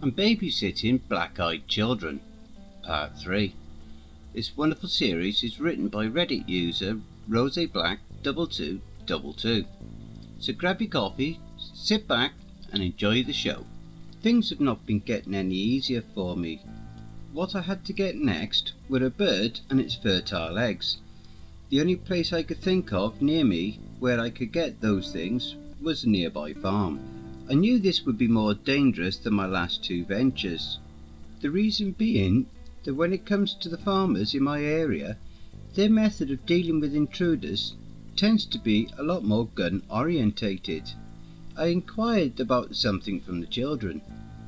and Babysitting Black-Eyed Children, Part 3. This wonderful series is written by Reddit user RoseBlack2222. So grab your coffee, sit back and enjoy the show. Things have not been getting any easier for me. What I had to get next were a bird and its fertile eggs. The only place I could think of near me where I could get those things was a nearby farm. I knew this would be more dangerous than my last two ventures. The reason being that when it comes to the farmers in my area, their method of dealing with intruders tends to be a lot more gun orientated. I inquired about something from the children,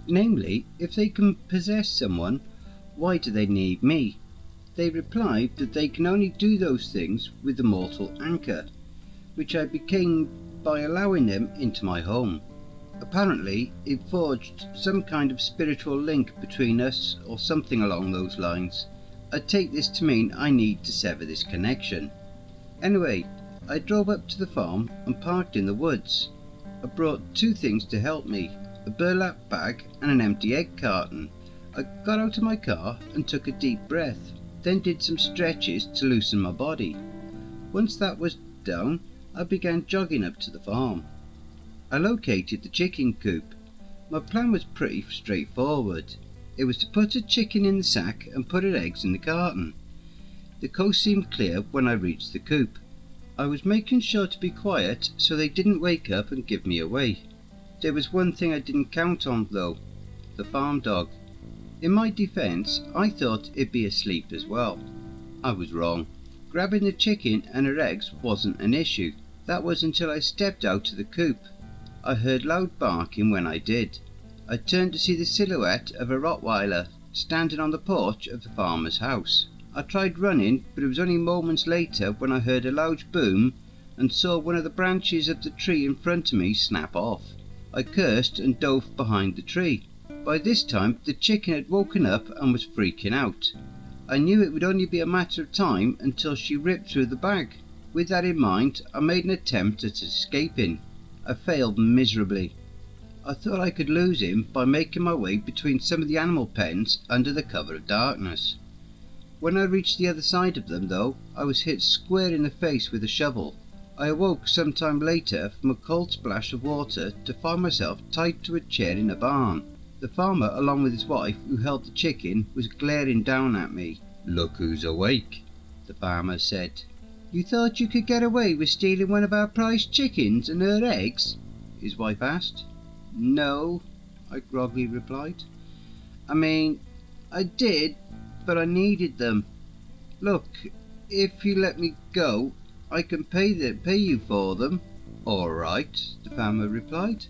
namely, if they can possess someone, why do they need me? They replied that they can only do those things with the mortal anchor, which I became by allowing them into my home. Apparently, it forged some kind of spiritual link between us or something along those lines. I take this to mean I need to sever this connection. Anyway, I drove up to the farm and parked in the woods. I brought two things to help me, a burlap bag and an empty egg carton. I got out of my car and took a deep breath, then did some stretches to loosen my body. Once that was done, I began jogging up to the farm. I located the chicken coop. My plan was pretty straightforward. It was to put a chicken in the sack and put her eggs in the carton. The coast seemed clear when I reached the coop. I was making sure to be quiet so they didn't wake up and give me away. There was one thing I didn't count on though, the farm dog. In my defence, I thought it'd be asleep as well. I was wrong. Grabbing the chicken and her eggs wasn't an issue. That was until I stepped out of the coop. I heard loud barking when I did. I turned to see the silhouette of a Rottweiler standing on the porch of the farmer's house. I tried running, but it was only moments later when I heard a loud boom and saw one of the branches of the tree in front of me snap off. I cursed and dove behind the tree. By this time the chicken had woken up and was freaking out. I knew it would only be a matter of time until she ripped through the bag. With that in mind, I made an attempt at escaping. I failed miserably. I thought I could lose him by making my way between some of the animal pens under the cover of darkness. When I reached the other side of them though, I was hit square in the face with a shovel. I awoke some time later from a cold splash of water to find myself tied to a chair in a barn. The farmer, along with his wife who held the chicken, was glaring down at me. "Look who's awake," the farmer said. "You thought you could get away with stealing one of our prized chickens and her eggs?" his wife asked. "No," I groggily replied. "I mean, I did, but I needed them. Look, if you let me go, I can pay you for them." "All right," the farmer replied.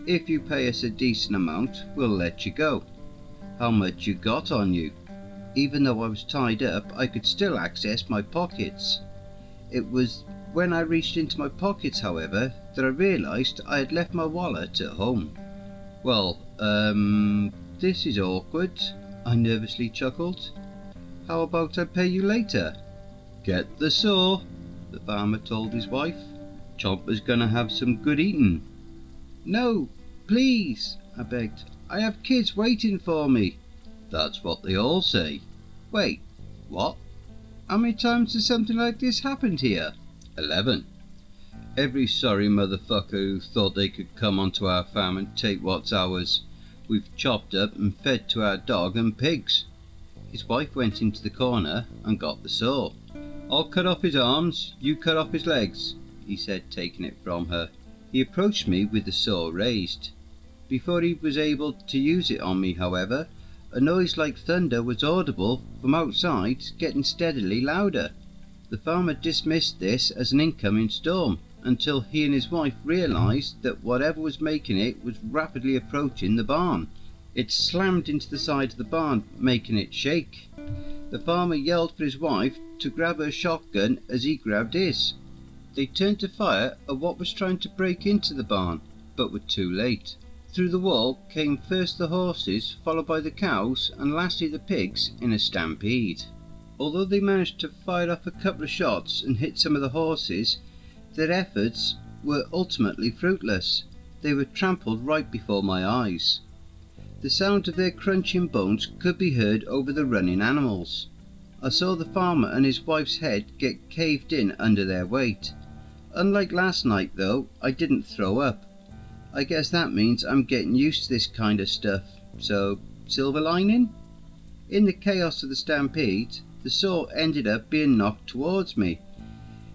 "If you pay us a decent amount, we'll let you go. How much you got on you?" Even though I was tied up, I could still access my pockets. It was when I reached into my pockets, however, that I realised I had left my wallet at home. "Well, this is awkward," I nervously chuckled. "How about I pay you later?" "Get the saw," the farmer told his wife. "Chomper's gonna have some good eating." "No, please," I begged. "I have kids waiting for me." "That's what they all say." "Wait, what? How many times has something like this happened here?" 11. Every sorry motherfucker who thought they could come onto our farm and take what's ours, we've chopped up and fed to our dog and pigs." His wife went into the corner and got the saw. "I'll cut off his arms, you cut off his legs," he said, taking it from her. He approached me with the saw raised. Before he was able to use it on me, however, a noise like thunder was audible from outside, getting steadily louder. The farmer dismissed this as an incoming storm until he and his wife realised that whatever was making it was rapidly approaching the barn. It slammed into the side of the barn, making it shake. The farmer yelled for his wife to grab her shotgun as he grabbed his. They turned to fire at what was trying to break into the barn, but were too late. Through the wall came first the horses, followed by the cows, and lastly the pigs in a stampede. Although they managed to fire off a couple of shots and hit some of the horses, their efforts were ultimately fruitless. They were trampled right before my eyes. The sound of their crunching bones could be heard over the running animals. I saw the farmer and his wife's head get caved in under their weight. Unlike last night though, I didn't throw up. I guess that means I'm getting used to this kind of stuff, so silver lining? In the chaos of the stampede, the saw ended up being knocked towards me.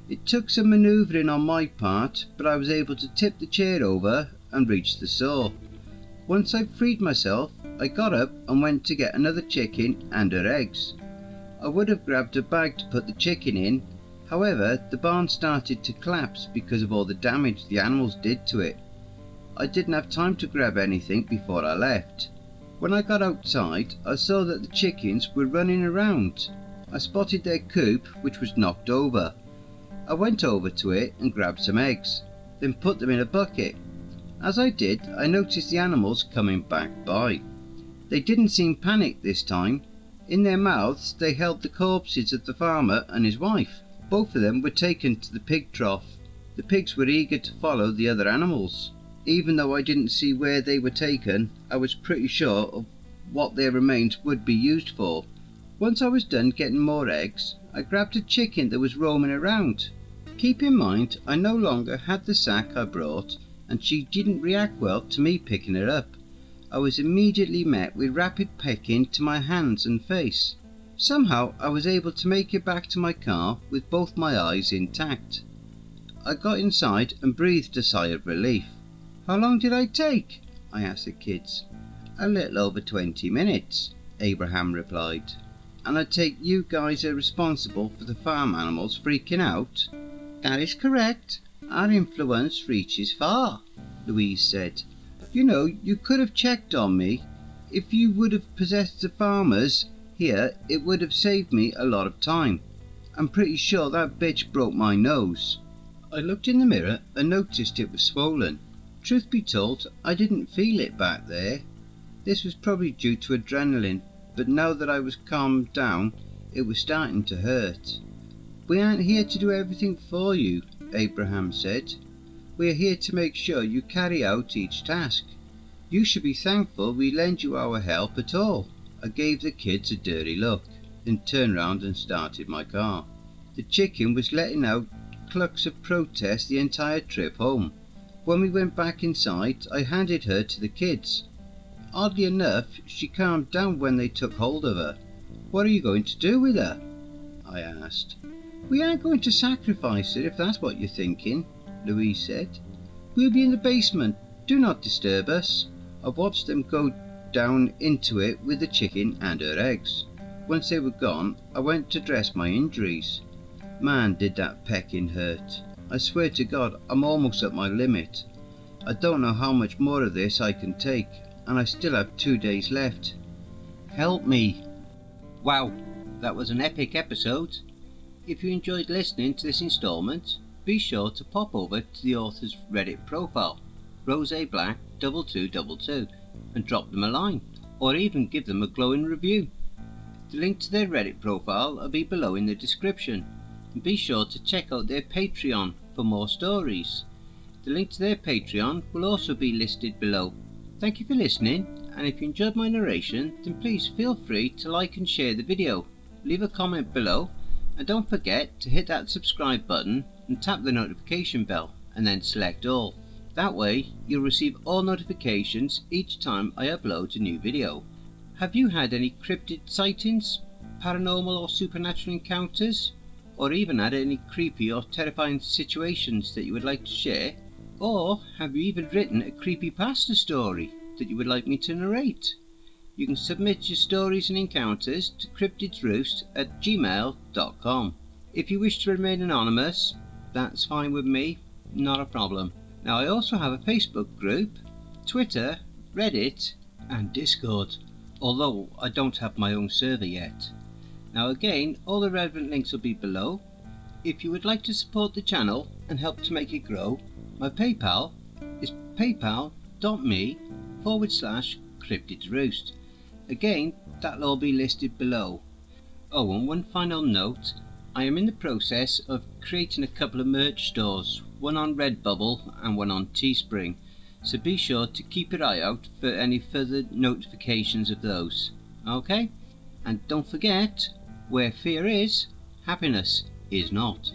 It took some manoeuvring on my part, but I was able to tip the chair over and reach the saw. Once I freed myself, I got up and went to get another chicken and her eggs. I would have grabbed a bag to put the chicken in, however the barn started to collapse because of all the damage the animals did to it. I didn't have time to grab anything before I left. When I got outside, I saw that the chickens were running around. I spotted their coop, which was knocked over. I went over to it and grabbed some eggs, then put them in a bucket. As I did, I noticed the animals coming back by. They didn't seem panicked this time. In their mouths they held the corpses of the farmer and his wife. Both of them were taken to the pig trough. The pigs were eager to follow the other animals. Even though I didn't see where they were taken, I was pretty sure of what their remains would be used for. Once I was done getting more eggs, I grabbed a chicken that was roaming around. Keep in mind, I no longer had the sack I brought, and she didn't react well to me picking her up. I was immediately met with rapid pecking to my hands and face. Somehow I was able to make it back to my car with both my eyes intact. I got inside and breathed a sigh of relief. "How long did I take?" I asked the kids. "A little over 20 minutes, Abraham replied. "And I take you guys are responsible for the farm animals freaking out?" "That is correct. Our influence reaches far," Louise said. "You know, you could have checked on me. If you would have possessed the farmers here, it would have saved me a lot of time. I'm pretty sure that bitch broke my nose." I looked in the mirror and noticed it was swollen. Truth be told, I didn't feel it back there. This was probably due to adrenaline, but now that I was calmed down, it was starting to hurt. "We aren't here to do everything for you," Abraham said. "We are here to make sure you carry out each task. You should be thankful we lend you our help at all." I gave the kids a dirty look, then turned round and started my car. The chicken was letting out clucks of protest the entire trip home. When we went back inside, I handed her to the kids. Oddly enough, she calmed down when they took hold of her. "What are you going to do with her?" I asked. "We aren't going to sacrifice her if that's what you're thinking," Louise said. "We'll be in the basement. Do not disturb us." I watched them go down into it with the chicken and her eggs. Once they were gone, I went to dress my injuries. Man, did that pecking hurt. I swear to God, I'm almost at my limit. I don't know how much more of this I can take, and I still have 2 days left. Help me. Wow, that was an epic episode. If you enjoyed listening to this installment, be sure to pop over to the author's Reddit profile, RoseBlack2222, and drop them a line, or even give them a glowing review. The link to their Reddit profile will be below in the description, and be sure to check out their Patreon for more stories. The link to their Patreon will also be listed below. Thank you for listening, and if you enjoyed my narration, then please feel free to like and share the video. Leave a comment below, and don't forget to hit that subscribe button and tap the notification bell, and then select all. That way you'll receive all notifications each time I upload a new video. Have you had any cryptid sightings, paranormal or supernatural encounters, or even had any creepy or terrifying situations that you would like to share? Or have you even written a CreepyPasta story that you would like me to narrate? You can submit your stories and encounters to cryptidsroost@gmail.com. If you wish to remain anonymous, that's fine with me, not a problem. Now I also have a Facebook group, Twitter, Reddit and Discord, although I don't have my own server yet. Now again, all the relevant links will be below. If you would like to support the channel and help to make it grow, my PayPal is paypal.me/Cryptids Roost. Again, that'll all be listed below. Oh, and one final note, I am in the process of creating a couple of merch stores, one on Redbubble and one on Teespring. so be sure to keep your eye out for any further notifications of those. Okay? And don't forget, where fear is, happiness is not.